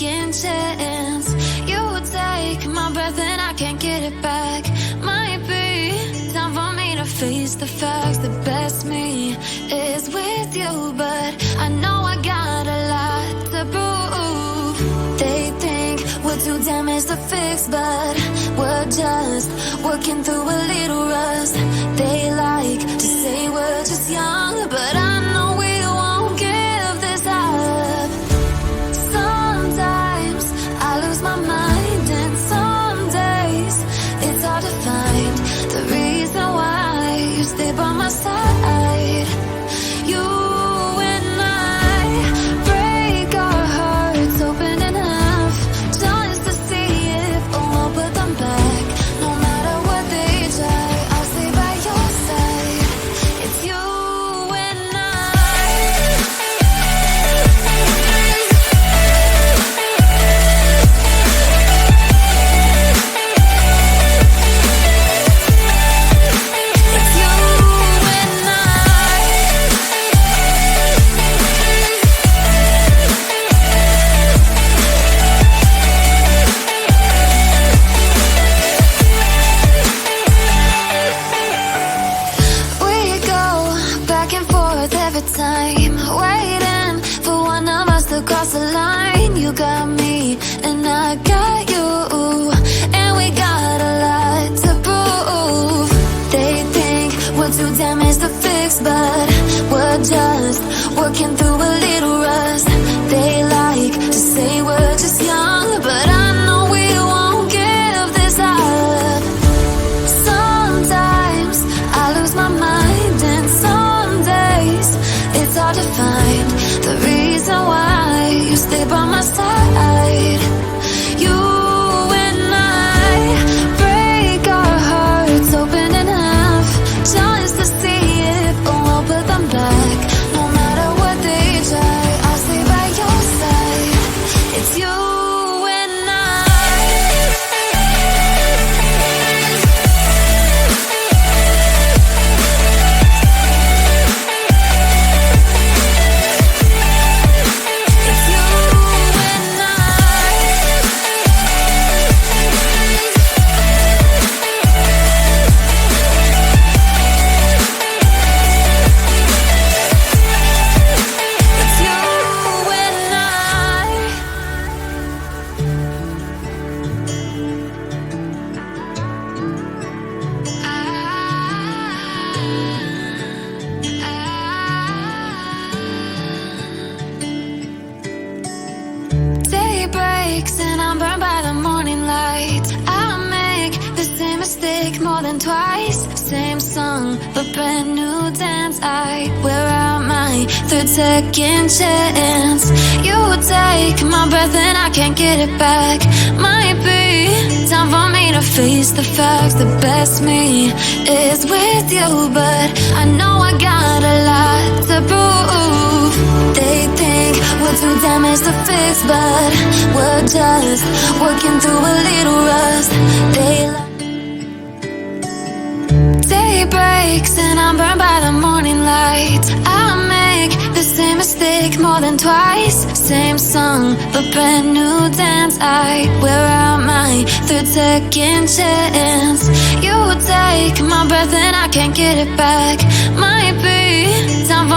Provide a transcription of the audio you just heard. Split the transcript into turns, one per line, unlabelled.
second chance. You take my breath and I can't get it back. Might be time for me to face the facts. The best me is with you, but I know I got a lot to prove. They think we're too damaged to fix, but we're just working through a little rust. They like to say we're just young, but I know we won't give this up. Sometimes I lose my mind, and some days it's hard to find the reason why you stay by my side. You and I break our hearts open enough just to see if we'll put them back. No matter what they try, I'll stay by your side. It's you and every time, waiting for one of us to cross the line. You got me and I got you, and we got a lot to prove. They think we're too damaged to fix, but we're just working through a little rust. They like to say we're just young, but I know we won't give this up. Sometimes I lose my mind, and some days it's hard to find the reason why you stay by my side. You and I break our hearts open enough just to see if we'll put them back. No matter what they try, I'll stay by your side. It's you and breaks and I'm burned by the morning light. I make the same mistake more than twice. Same song, but brand new dance. I wear out my third second chance. You take my breath and I can't get it back. Might be time for me to face the facts. The best me is with you, but I know I got a lot to prove. They think we're too damaged to fix, but we're just working through a little rust. Day breaks and I'm burned by the morning light. I make the same mistake more than twice. Same song, but brand new dance. I wear out my third second chance. You take my breath and I can't get it back. Might be time for